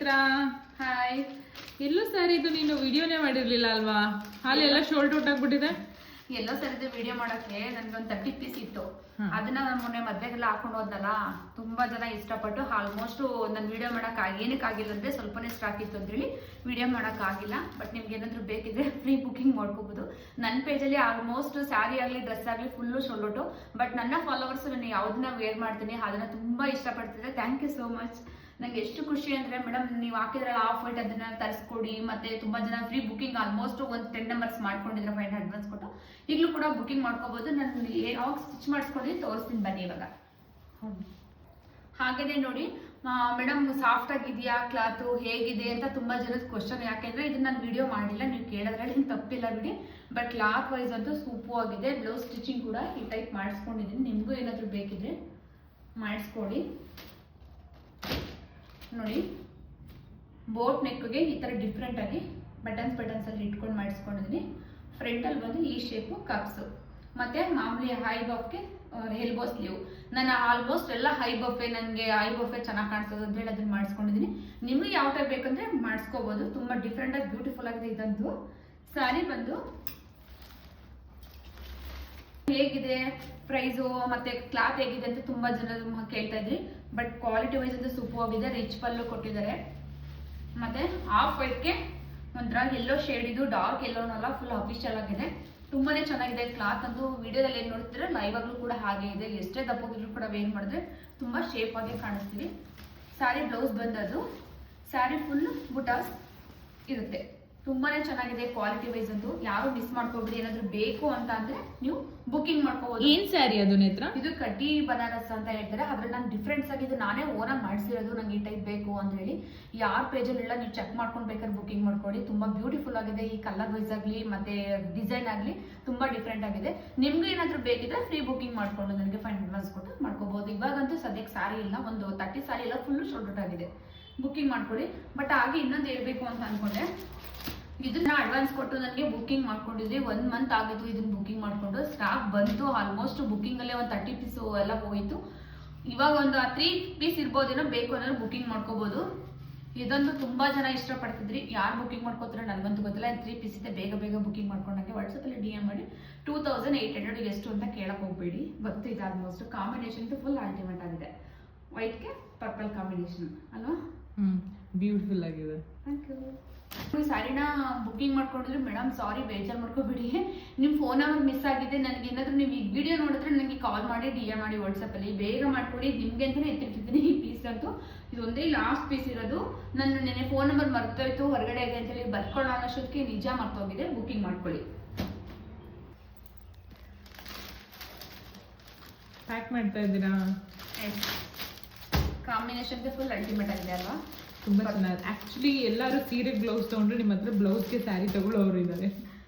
ನೇತ್ರ. ಹಾಯ್. ಎಲ್ಲೋ ಸರ್ ಇದು ನೀನು ವಿಡಿಯೋನೇ ಮಾಡಿರ್ಲಿಲ್ಲ ಅಲ್ವಾ? ಹಾಲು ಎಲ್ಲ ಶೋಲ್ಡ್ ಔಟ್ ಆಗ್ಬಿಟ್ಟಿದೆ. ಎಲ್ಲೋ ಸರಿದು ವಿಡಿಯೋ ಮಾಡಕ್ಕೆ ನನ್ಗೊಂದು 30 ಪೀಸ್ ಇತ್ತು. ಅದನ್ನ ನಾನು ಮೊನ್ನೆ ಮದ್ವೆಗೆಲ್ಲ ಹಾಕೊಂಡು ಹೋದ್ನಲ್ಲ, ತುಂಬಾ ಜನ ಇಷ್ಟಪಟ್ಟು ಆಲ್ಮೋಸ್ಟ್ ನನ್ ವಿಡಿಯೋ ಮಾಡಕ್ ಏನಕ್ಕಾಗಿಲ್ಲ ಅಂದ್ರೆ ಸ್ವಲ್ಪನೇ ಸ್ಟಾಕ್ ಇತ್ತು ಅಂತ ಹೇಳಿ ವಿಡಿಯೋ ಮಾಡಕ್ ಆಗಿಲ್ಲ. ಬಟ್ ನಿಮ್ಗೆ ಏನಾದ್ರು ಬೇಕಿದ್ರೆ ಫ್ರೀ ಬುಕಿಂಗ್ ಮಾಡ್ಕೋಬಹುದು. ನನ್ನ ಪೇಜಲ್ಲಿ ಆಲ್ಮೋಸ್ಟ್ ಸ್ಯಾರಿ ಆಗ್ಲಿ ಡ್ರೆಸ್ ಆಗ್ಲಿ ಫುಲ್ಲು ಶೋಲ್ಡ್ ಔಟ್. ಬಟ್ ನನ್ನ ಫಾಲೋವರ್ಸ್ ನಾನು ಯಾವ್ದನ್ನ ವೇರ್ ಮಾಡ್ತೀನಿ ಅದನ್ನ ತುಂಬಾ ಇಷ್ಟಪಡ್ತಿದ್ರೆ ಥ್ಯಾಂಕ್ ಯು ಸೋ ಮಚ್. ನಂಗೆ ಎಷ್ಟು ಖುಷಿ ಅಂದ್ರೆ ಮೇಡಮ್ ನೀವು ಹಾಕಿದ್ರಲ್ಲ ಆಫ್ ವೈಟ್ ಅದನ್ನ ತರಿಸ್ಕೊಡಿ. ಮತ್ತೆ ತುಂಬಾ ಜನ ಫ್ರೀ ಬುಕಿಂಗ್ ಆಲ್ಮೋಸ್ಟ್ ಒಂದು 10 ನಂಬರ್ಸ್ ಮಾಡ್ಕೊಂಡಿದ್ರೆ ಫೈನ್ ಅಡ್ವಾನ್ಸ್ ಕೊಟ್ಟು ಈಗಲೂ ಕೂಡ ಬುಕಿಂಗ್ ಮಾಡ್ಕೋಬಹುದು. ನಾನು ಯಾವಾಗ ಸ್ಟಿಚ್ ಮಾಡಿಸ್ಕೊಂಡು ತೋರಿಸ್ತೀನಿ ಬನ್ನಿ ಇವಾಗ. ಹಾಗೇನೆ ನೋಡಿ ಮೇಡಮ್ ಸಾಫ್ಟ್ ಆಗಿದೆಯಾ ಕ್ಲಾತು ಹೇಗಿದೆ ಅಂತ ತುಂಬಾ ಜನದ ಕ್ವಶನ್. ಯಾಕೆಂದ್ರೆ ಇದನ್ನ ನಾನು ವಿಡಿಯೋ ಮಾಡಿಲ್ಲ, ನೀವು ಕೇಳಿದ್ರಲ್ಲಿ ನಿಮ್ಗೆ ತಪ್ಪಿಲ್ಲ ಬಿಡಿ. ಬಟ್ ಕ್ಲಾತ್ ವೈಸ್ ಅಂತೂ ಸೂಪರ್ ಆಗಿದೆ. ಬ್ಲೌಸ್ ಸ್ಟಿಚಿಂಗ್ ಕೂಡ ಈ ಟೈಪ್ ಮಾಡಿಸ್ಕೊಂಡಿದ್ದೀನಿ. ನಿಮಗೂ ಏನಾದರೂ ಬೇಕಿದ್ರೆ ಮಾಡಿಸ್ಕೊಡಿ. ನೋಡಿ ಬೋಟ್ ನೆಕ್ಗೆ ಈ ತರ ಡಿಫ್ರೆಂಟ್ ಆಗಿ ಬಟನ್ಸ್ ಅಲ್ಲಿ ಇಟ್ಕೊಂಡು ಮಾಡಿಸ್ಕೊಂಡಿದ್ದೀನಿ. ಫ್ರಂಟ್ ಅಲ್ಲಿ ಬಂದು ಈ ಶೇಪು ಕಪ್ಸ್, ಮತ್ತೆ ಮಾಮೂಲಿ ಹೈ ಬಫ್ಗೆ ಎಲ್ಬೋ ಸ್ಲೀವ್. ನಾನು ಆಲ್ಮೋಸ್ಟ್ ಎಲ್ಲ ಹೈ ಬಫೆ, ನನಗೆ ಹೈ ಬಫೆ ಚೆನ್ನಾಗಿ ಕಾಣಿಸ್ತದೆ ಅಂತ ಹೇಳಿ ಅದನ್ನ ಮಾಡಿಸ್ಕೊಂಡಿದ್ದೀನಿ. ನಿಮ್ಗೆ ಯಾವ ಟೈಪ್ ಬೇಕಂದ್ರೆ ಮಾಡಿಸ್ಕೋಬಹುದು. ತುಂಬಾ ಡಿಫ್ರೆಂಟ್ ಆಗಿ ಬ್ಯೂಟಿಫುಲ್ ಆಗಿದೆ. ಇದಂತೂ ಸ್ಯಾರಿ ಬಂದು ಹೇಗಿದೆ, ಪ್ರೈಸು ಮತ್ತೆ ಕ್ಲಾತ್ ಹೇಗಿದೆ ಅಂತ ತುಂಬಾ ಜನ ಕೇಳ್ತಾ ಇದ್ರಿ. ಬಟ್ ಕ್ವಾಲಿಟಿ ವೈಸ್ ಅಂತ ಸೂಪರ್ ಆಗಿದೆ. ರಿಚ್ ಪಲ್ಲು ಕೊಟ್ಟಿದ್ದಾರೆ. ಮತ್ತೆ ಆಫ್ ವೈಟ್ಗೆ ಒಂಥರ ಎಲ್ಲೋ ಶೇಡ್, ಇದು ಡಾರ್ಕ್ ಎಲ್ಲೋನಲ್ಲ, ಫುಲ್ ಅಫಿಷಿಯಲ್ ಆಗಿದೆ. ತುಂಬಾನೇ ಚೆನ್ನಾಗಿದೆ. ಕ್ಲಾತ್ ಅಂತೂ ವಿಡಿಯೋದಲ್ಲಿ ಏನ್ ನೋಡ್ತಿದ್ರೆ ಲೈವ್ ಆಗ್ಲೂ ಕೂಡ ಹಾಗೆ ಇದೆ. ಎಷ್ಟೇ ದಪ್ಪಗಿದ್ರು ಕೂಡ ವೇರ್ ಮಾಡಿದ್ರೆ ತುಂಬಾ ಶೇಪ್ ಆಗಿ ಕಾಣಿಸ್ತೀವಿ. ಸ್ಯಾರಿ ಬ್ಲೌಸ್ ಬಂದದ್ದು, ಸ್ಯಾರಿ ಫುಲ್ ಬುಟಾಸ್ ಇರುತ್ತೆ. ತುಂಬಾನೇ ಚೆನ್ನಾಗಿದೆ ಕ್ವಾಲಿಟಿ ವೈಸ್ ಅಂತೂ. ಯಾರು ಮಿಸ್ ಮಾಡ್ಕೋಬಿಡಿ. ಏನಾದ್ರು ಬೇಕು ಅಂತ ಅಂದ್ರೆ ನೀವು ಬುಕಿಂಗ್ ಮಾಡ್ಕೋಬಹುದು. ಏನ್ ಸ್ಯಾರಿ ಅದು ನೇತ್ರ? ಇದು ಕಡ್ಡಿ ಬನಾರಸ್ ಅಂತ ಹೇಳ್ತಾರೆ. ಅದ್ರಲ್ಲಿ ನಾನು ಡಿಫ್ರೆನ್ಸ್ ಆಗಿದೆ, ನಾನೇ ಓನಾಗಿ ಮಾಡಿಸಿರೋದು. ನಂಗೆ ಈ ಟೈಪ್ ಬೇಕು ಅಂತ ಹೇಳಿ ಯಾರ ಪೇಜಲ್ಲೆಲ್ಲ ನೀವು ಚೆಕ್ ಮಾಡ್ಕೊಂಡು ಬೇಕಾದ್ರೆ ಬುಕಿಂಗ್ ಮಾಡ್ಕೊಳ್ಳಿ. ತುಂಬಾ ಬ್ಯೂಟಿಫುಲ್ ಆಗಿದೆ. ಈ ಕಲರ್ ವೈಸ್ ಆಗ್ಲಿ ಮತ್ತೆ ಡಿಸೈನ್ ಆಗ್ಲಿ ತುಂಬಾ ಡಿಫ್ರೆಂಟ್ ಆಗಿದೆ. ನಿಮ್ಗೆ ಏನಾದ್ರು ಬೇಕಿದ್ರೆ ಫ್ರೀ ಬುಕಿಂಗ್ ಮಾಡ್ಕೊಂಡು ನನಗೆ ಫೈನ್ ಅಡ್ವಾನ್ಸ್ ಕೊಟ್ಟು ಮಾಡ್ಕೋಬಹುದು. ಇವಾಗಂತೂ ಸದ್ಯಕ್ಕೆ ಸ್ಯಾರಿ ಇಲ್ಲ, ಒಂದು 30 ಸ್ಯಾರಿ ಎಲ್ಲ ಫುಲ್ ಶೋಲ್ಡ್ ಔಟ್ ಆಗಿದೆ. ಬುಕಿಂಗ್ ಮಾಡ್ಕೊಳ್ಳಿ. ಬಟ್ ಹಾಗೆ ಇನ್ನೊಂದು ಹೇಳ್ಬೇಕು ಅಂತ ಅನ್ಕೊಂಡೆ, ಇದನ್ನ ಅಡ್ವಾನ್ಸ್ ಕೊಟ್ಟು ನನಗೆ ಬುಕಿಂಗ್ ಮಾಡ್ಕೊಂಡಿದ್ರಿ. 1 ಮಂತ್ ಆಗಿತ್ತು ಇದನ್ನ ಬುಕಿಂಗ್ ಮಾಡ್ಕೊಂಡು. ಸ್ಟಾಕ್ ಬಂತು ಆಲ್ಮೋಸ್ಟ್ ಬುಕಿಂಗ್ ಅಲ್ಲೇ ಒಂದು 30 ಪೀಸ್ ಎಲ್ಲ ಹೋಯಿತು. ಇವಾಗ ಒಂದು 3 ಪೀಸ್ ಇರ್ಬೋದೇನೋ, ಬೇಕು ಅಂದ್ರೆ ಬುಕಿಂಗ್ ಮಾಡ್ಕೋಬಹುದು. ಇದಂತೂ ತುಂಬಾ ಜನ ಇಷ್ಟಪಡ್ತಿದ್ರಿ. ಯಾರು ಬುಕಿಂಗ್ ಮಾಡ್ಕೋತಾರೆ ನನಗಂತೂ ಗೊತ್ತಿಲ್ಲ. 3 ಪೀಸ್ ಇದೆ. ಬೇಗ ಬುಕಿಂಗ್ ಮಾಡ್ಕೊಂಡಾಗೆ ವಾಟ್ಸಪ್ ಅಲ್ಲಿ DM ಮಾಡಿ 2800 ಎಷ್ಟು ಅಂತ ಕೇಳಕ್ ಹೋಗ್ಬೇಡಿ. ಗೊತ್ತಿದೆ ಆಲ್ಮೋಸ್ಟ್. ಕಾಂಬಿನೇಷನ್ ಫುಲ್ ಅಲ್ಟಿಮೇಟ್ ಆಗಿದೆ. ವೈಟ್ಗೆ ಪರ್ಪಲ್ ಕಾಂಬಿನೇಷನ್ ಅಲ್ವಾ? ಬ್ಯೂಟಿಫುಲ್ ಆಗಿದೆ. Thank you. ಸ್ಯಾರಿನ ಬುಕಿಂಗ್ ಮಾಡ್ಕೊಂಡಿದ್ರು ಮೇಡಮ್, ಸಾರಿ ಬೇಜಾರು ಮಾಡ್ಕೋಬೇಡಿ. ನಿಮ್ಮ ಫೋನ್ ನಂಬರ್ ಮಿಸ್ ಆಗಿದೆ. ನನಗೆ ಏನಾದರೂ ನೀವು ಈ ವಿಡಿಯೋ ನೋಡಿದ್ರೆ ನನಗೆ ಕಾಲ್ ಮಾಡಿ DM ಮಾಡಿ ವಾಟ್ಸಪ್ಪಲ್ಲಿ. ಬೇಗ ಮಾಡ್ಕೊಡಿ. ನಿಮ್ಗೆ ಅಂತಲೇ ಎತ್ತಿಟ್ಟಿದ್ದೀನಿ ಈ ಪೀಸ್ ಅಂತೂ. ಇದೊಂದೇ ಲಾಸ್ಟ್ ಪೀಸ್ ಇರೋದು. ನನ್ನ ನೆನೆ ಫೋನ್ ನಂಬರ್ ಮರ್ತೋಯ್ತು, ಹೊರಗಡೆ ಇದೆ ಅಂತೇಳಿ ಬರ್ಕೊಳ್ಳೋ ಅನ್ನೋಷ್ಟೊತ್ತಿಗೆ ನಿಜ ಮರ್ತೋಗಿದೆ. ಬುಕಿಂಗ್ ಮಾಡ್ಕೊಳ್ಳಿ. ಪ್ಯಾಕ್ ಮಾಡ್ತಾ ಇದ್ದೀರಾ? ಕಾಂಬಿನೇಷನ್ಗೆ ಫುಲ್ ಅಲ್ಟಿಮೇಟ್ ಆಗಿದೆ ಅಲ್ವಾ? ತುಂಬಾ ಚೆನ್ನಾಗಿದೆ. ಆಕ್ಚುಲಿ ಎಲ್ಲರೂ ಸೀರೆ ಬ್ಲೌಸ್ ತಗೊಂಡ್ರೆ ನಿಮ್ಮ ಹತ್ರ ಬ್ಲೌಸ್ಗೆ ಸ್ಯಾರಿ ತಗೊಳ್ಳೋರು ಇದ್ದಾರೆ.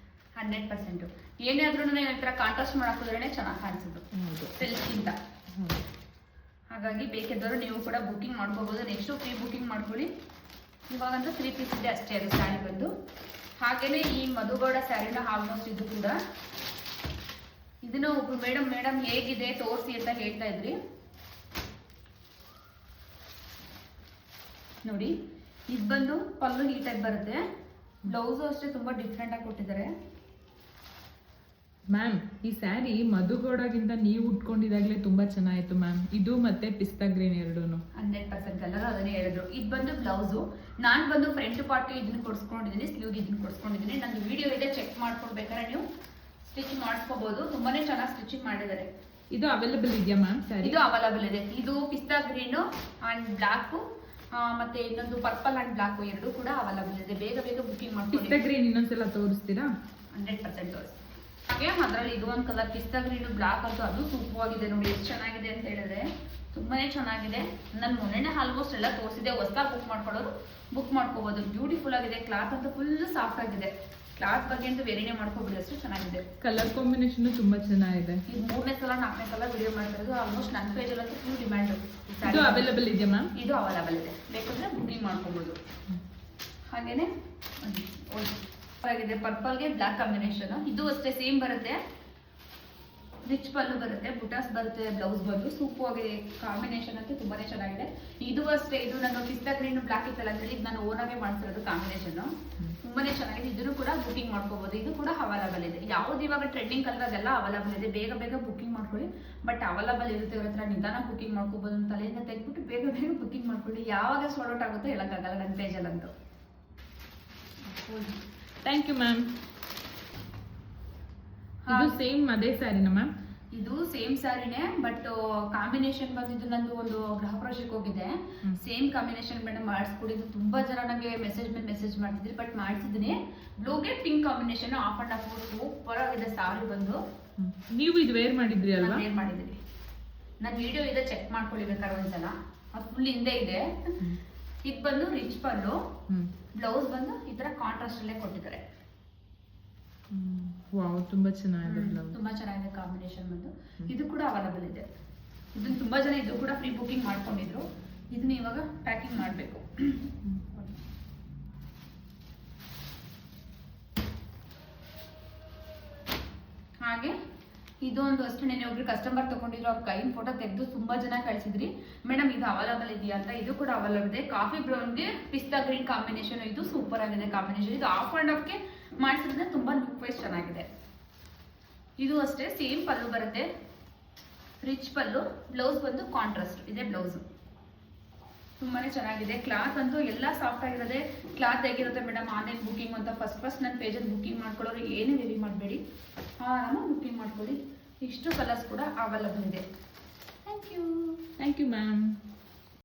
100%. ಏನಾದ್ರೂ ನನ್ನ ಹತ್ರ ಕಾಂಟ್ರಾಸ್ಟ್ ಮಾಡಾಕಿದ್ರೇನೆ ಚೆನ್ನಾಗಿ ಕಾಣಿಸೋದು ಸೆಲ್ಫ್ಗಿಂತ. ಹಾಗಾಗಿ ಬೇಕಿದ್ದವರು ನೀವು ಕೂಡ ಬುಕಿಂಗ್ ಮಾಡ್ಕೋಬಹುದು. ನೆಕ್ಸ್ಟ್ ಫ್ರೀ ಬುಕಿಂಗ್ ಮಾಡ್ಕೊಳ್ಳಿ. ಇವಾಗಂತೂ 3 ಪೀಸ್ ಇದೆ ಅಷ್ಟೇ ಅದು ಸ್ಯಾರಿ ಬಂದು. ಹಾಗೇನೆ ಈ ಮಧುಗೌಡ ಸ್ಯಾರಿನ ಆಲ್ಮೋಸ್ಟ್ ಇದು ಕೂಡ, ಇದನ್ನ ಒಬ್ರು ಮೇಡಮ್ ಹೇಗಿದೆ ತೋರಿಸಿ ಅಂತ ಹೇಳ್ತಾ ಇದ್ರಿ. ನೋಡಿ ಇದು ಬಂದು ಪಲ್ಲು ಈ ಟೈಪ್ ಬರುತ್ತೆ. ಬ್ಲೌಸು ಅಷ್ಟೇ ತುಂಬಾ ಡಿಫ್ರೆಂಟ್ ಆಗಿ ಕೊಟ್ಟಿದ್ದಾರೆ. ಮ್ಯಾಮ್ ಈ ಸ್ಯಾರಿ ಮಧುಗೌಡಗಿಂತ ನೀವು ಉಟ್ಕೊಂಡಿದಾಗ್ಲೇ ತುಂಬಾ ಚೆನ್ನಾಗಿತ್ತು ಮ್ಯಾಮ್. ಇದು ಮತ್ತೆ ಪಿಸ್ತಾ ಗ್ರೀನ್ ಎರಡೂನು 100% ಕಲರ್ ಅದನ್ನೇ ಹೇಳಿದ್ರು. ಇದು ಬಂದು ಬ್ಲೌಸು. ನಾನು ಬಂದು ಫ್ರಂಟ್ ಪಾರ್ಟ್ ಇದನ್ನ ಕೊಡ್ಸ್ಕೊಂಡಿದ್ದೀನಿ, ಸ್ಲೀವ್ಗೆ ಇದನ್ನ ಕೊಡ್ಸ್ಕೊಂಡಿದ್ದೀನಿ. ನಂದು ವಿಡಿಯೋ ಇದೆ, ಚೆಕ್ ಮಾಡ್ಕೊಡ್ಬೇಕಾದ್ರೆ ನೀವು ಸ್ಟಿಚ್ ಮಾಡಿಸ್ಕೋಬಹುದು. ತುಂಬಾನೇ ಚೆನ್ನಾಗಿ ಸ್ಟಿಚಿಂಗ್ ಮಾಡಿದ್ದಾರೆ. ಇದು ಅವೈಲೇಬಲ್ ಇದೆಯಾ ಮ್ಯಾಮ್ ಸ್ಯಾರಿ? ಇದು ಅವೈಲೇಬಲ್ ಇದೆ. ಇದು ಪಿಸ್ತಾ ಗ್ರೀನು ಅಂಡ್ ಬ್ಲಾಕ್, ಮತ್ತೆ ಇನ್ನೊಂದು ಪರ್ಪಲ್ ಅಂಡ್ ಬ್ಲಾಕ್ ಎರಡು ಕೂಡ ಅವೈಲೇಬಲ್ ಇದೆ. ಬೇಗ ಬುಕಿಂಗ್ ಮಾಡ್ಕೊಳ್ಳಿ. ಪಿಸ್ತಾ ಗ್ರೀನ್ ಇನ್ನೊಂದ್ಸಲ ತೋರಿಸ್ತೀರಾ? 100% ತೋರಿಸ್ತೀನಿ. ಹಾಗೆ ಅದರಲ್ಲಿ ಇದು ಒಂದು ಕಲರ್ ಪಿಸ್ತಾ ಗ್ರೀನ್ ಬ್ಲಾಕ್ ಅಂತೂ ಅದು ಸೂಪರ್ ಆಗಿದೆ. ನೋಡಿ ಎಷ್ಟು ಚೆನ್ನಾಗಿದೆ ಅಂತ ಹೇಳಿದ್ರೆ ತುಂಬಾನೇ ಚೆನ್ನಾಗಿದೆ. ನಾನು ಮೊನ್ನೆ ಆಲ್ಮೋಸ್ಟ್ ಎಲ್ಲ ತೋರಿಸಿದೆ. ಹೊಸದಾಗಿ ಬುಕ್ ಮಾಡ್ಕೊಳ್ಳೋರು ಬುಕ್ ಮಾಡ್ಕೋಬಹುದು. ಬ್ಯೂಟಿಫುಲ್ ಆಗಿದೆ. ಕ್ಲಾತ್ ಅಂತೂ ಫುಲ್ ಸಾಫ್ಟ್ ಆಗಿದೆ. ಕ್ಲಾತ್ ಬಗ್ಗೆ ಅಂತೂ ಬೇರೆನೇ ಮಾಡ್ಕೋಬಿಡಿ, ಅಷ್ಟು ಚೆನ್ನಾಗಿದೆ. ಕಲರ್ ಕಾಂಬಿನೇಷನ್ ತುಂಬಾ ಚೆನ್ನಾಗಿದೆ. ಇದು 3ನೇ ಸಲ 4ನೇ ಸಲ ವಿಡಿಯೋ ಮಾಡ್ತಿರೋದು. ಆಲ್ಮೋಸ್ಟ್ ನನ್ನ ಪೇಜಲ್ಲಿ ಅಂತೂ ಫುಲ್ ಡಿಮ್ಯಾಂಡ್. ಇದು ಅವೈಲೇಬಲ್ ಇದೆಯಾ ಮ್ಯಾಮ್? ಇದು ಅವೈಲೇಬಲ್ ಇದೆ. ಬೇಕಂದ್ರೆ ಬುಕಿಂಗ್ ಮಾಡ್ಕೋಬಹುದು. ಹಾಗೇನೆ ಆಗಿದೆ ಪರ್ಪಲ್ಗೆ ಬ್ಲಾಕ್ ಕಾಂಬಿನೇಷನ್. ಇದು ಅಷ್ಟೇ ಸೇಮ್ ಬರುತ್ತೆ. ರಿಚ್ ಪಲ್ಲು ಬರುತ್ತೆ, ಬುಟಾಸ್ ಬರುತ್ತೆ, ಬ್ಲೌಸ್ ಬಂದು ಸೂಪರ್ ಕಾಂಬಿನೇಷನ್ ಅಂತೂ ತುಂಬಾನೇ ಚೆನ್ನಾಗಿದೆ. ಇದು ಅಷ್ಟೇ, ಇದು ನಾನು ಪಿಸ್ತಾ ಗ್ರೀನ್ ಬ್ಲಾಕ್ ಇತ್ತಲ್ಲ ಅಂತ ಹೇಳಿ ನಾನು ಓನಾಗೆ ಮಾಡ್ತಿರೋದು ಕಾಂಬಿನೇಷನ್ ತುಂಬಾನೇ ಚೆನ್ನಾಗಿದೆ. ಇದನ್ನು ಕೂಡ ಬುಕಿಂಗ್ ಮಾಡ್ಕೋಬಹುದು. ಇದು ಕೂಡ ಅವೈಲಬಲ್ ಇದೆ. ಯಾವ್ದು ಇವಾಗ ಟ್ರೆಂಡಿಂಗ್ ಕಲರ್ ಅದೆಲ್ಲ ಅವೈಲಬಲ್ ಇದೆ. ಬೇಗ ಬೇಗ ಬುಕಿಂಗ್ ಮಾಡ್ಕೊಳ್ಳಿ. ಬಟ್ ಅವೈಲಬಲ್ ಇರುತ್ತೆ, ಇವ್ರ ಹತ್ರ ನಿಧಾನ ಬುಕಿಂಗ್ ಮಾಡ್ಕೋಬಹುದು. ತಲೆಯಿಂದ ತೆಗೆದ್ಬಿಟ್ಟು ಬೇಗ ಬೇಗ ಬುಕಿಂಗ್ ಮಾಡ್ಕೊಳ್ಳಿ. ಯಾವಾಗ ಸೋಲ್ಡ್ ಔಟ್ ಆಗುತ್ತೋ ಹೇಳಕ್ಕಾಗಲ್ಲ ನನ್ನ ಪೇಜಲ್ಲಂತೂ. Thank you ma'am. ಇದು ಸೇಮ್ ಅದೇ ಸ್ಯಾರಿನಾ ಮ್ಯಾಮ್? ಇದು ಸೇಮ್ ಸ್ಯಾರಿನೇ, ಬಟ್ ಕಾಂಬಿನೇಷನ್ ಬಂದಿದ್ದು ನಂದು ಒಂದು ಗೃಹ ಪ್ರವೇಶಕ್ಕೆ ಹೋಗಿದೆ. ಸೇಮ್ ಕಾಂಬಿನೇಷನ್ ಮೇಡಮ್ ಮಾಡಿಸ್ಕೊಡಿದ್ದು. ತುಂಬಾ ಜನ ನನಗೆ ಮೆಸೇಜ್ ಮೇಲೆ ಮೆಸೇಜ್ ಮಾಡ್ತಿದ್ರಿ, ಬಟ್ ಮಾಡಿಸಿದ್ದೀನಿ. ಬ್ಲೂಗೆ ಪಿಂಕ್ ಕಾಂಬಿನೇಷನ್ ಆಫ್ ಅಂಡ್ ಆಫ್ ಸೂಪರ್ ಆಗಿದೆ ಸಾರಿ ಬಂದು. ನೀವು ಇದು ವೇರ್ ಮಾಡಿದ್ರಿ ಅಲ್ವಾ? ವೇರ್ ಮಾಡಿದ್ದೀನಿ. ನನ್ನ ವಿಡಿಯೋ ಇದೆ, ಚೆಕ್ ಮಾಡ್ಕೊಳ್ಬೇಕಾದ್ರೆ ಒಂದ್ಸಲ. ಅದು ಫುಲ್ ಹಿಂದೆ ಇದೆ. ಇದು ಬಂದು ರಿಚ್ ಪಲ್ಲು, ಬ್ಲೌಸ್ ಬಂದು ಈ ತರ ಕಾಂಟ್ರಾಸ್ಟ್ ಅಲ್ಲೇ ಕೊಟ್ಟಿದ್ದಾರೆ. ವಾವ್, ತುಂಬಾ ಚೆನ್ನಾಗಿದೆ ಬ್ಲೌಸ್. ತುಂಬಾ ಚೆನ್ನಾಗಿದೆ ಕಾಂಬಿನೇಷನ್ ಬಂದು. ಇದು ಕೂಡ ಅವೈಲಬಲ್ ಇದೆ. ಇದನ್ನ ತುಂಬಾ ಜನ ಇದು ಕೂಡ ಫ್ರೀ ಬುಕಿಂಗ್ ಮಾಡ್ಕೊಂಡಿದ್ರು. ಇದನ್ನ ಇವಾಗ ಪ್ಯಾಕಿಂಗ್ ಮಾಡಬೇಕು. ಹಾಗೆ ಇದೊಂದು ಅಷ್ಟು ನೆನೆ ಒಬ್ರು ಕಸ್ಟಮರ್ ತಗೊಂಡಿದ್ರು, ಅವ್ರ ಕೈನ ಫೋಟೋ ತೆಗೆದು ತುಂಬಾ ಜನ ಕಳಿಸಿದ್ರಿ ಮೇಡಮ್ ಇದು ಅವೈಲಬಲ್ ಇದೆಯಾ ಅಂತ. ಇದು ಕೂಡ ಅವೈಲಬಲ್ ಇದೆ. ಕಾಫಿ ಬ್ರೌನ್ಗೆ ಪಿಸ್ತಾ ಗ್ರೀನ್ ಕಾಂಬಿನೇಷನ್. ಇದು ಸೂಪರ್ ಆಗಿದೆ ಕಾಂಬಿನೇಷನ್. ಇದು ಆಫ್ ಅಂಡ್ ಆಫ್ಗೆ ಮಾಡಿಸಿದ್ರೆ ತುಂಬಾ ಲುಕ್ ವೈಸ್ ಚೆನ್ನಾಗಿದೆ. ಇದು ಅಷ್ಟೇ ಸೇಮ್ ಪಲ್ಲು ಬರುತ್ತೆ, ರಿಚ್ ಪಲ್ಲು. ಬ್ಲೌಸ್ ಬಂದು ಕಾಂಟ್ರಾಸ್ಟ್ ಇದೆ ಬ್ಲೌಸ್. ತುಂಬಾನೇ ಚೆನ್ನಾಗಿದೆ. ಕ್ಲಾತ್ ಅಂತೂ ಎಲ್ಲ ಸಾಫ್ಟ್ ಆಗಿರೋದೆ. ಕ್ಲಾತ್ ಹೇಗಿರುತ್ತೆ ಮೇಡಮ್ ಆನ್ಲೈನ್ ಬುಕಿಂಗ್ ಅಂತ ಫಸ್ಟ್ ನನ್ನ ಪೇಜಲ್ಲಿ ಬುಕಿಂಗ್ ಮಾಡ್ಕೊಳ್ಳೋರು ಏನು ವೆರಿ ಮಾಡಬೇಡಿ, ಆರಾಮಾಗಿ ಬುಕಿಂಗ್ ಮಾಡ್ಕೊಳ್ಳಿ. ಇಷ್ಟು ಕಲರ್ಸ್ ಕೂಡ ಅವೈಲಬಲ್ ಇದೆ. Thank you ma'am.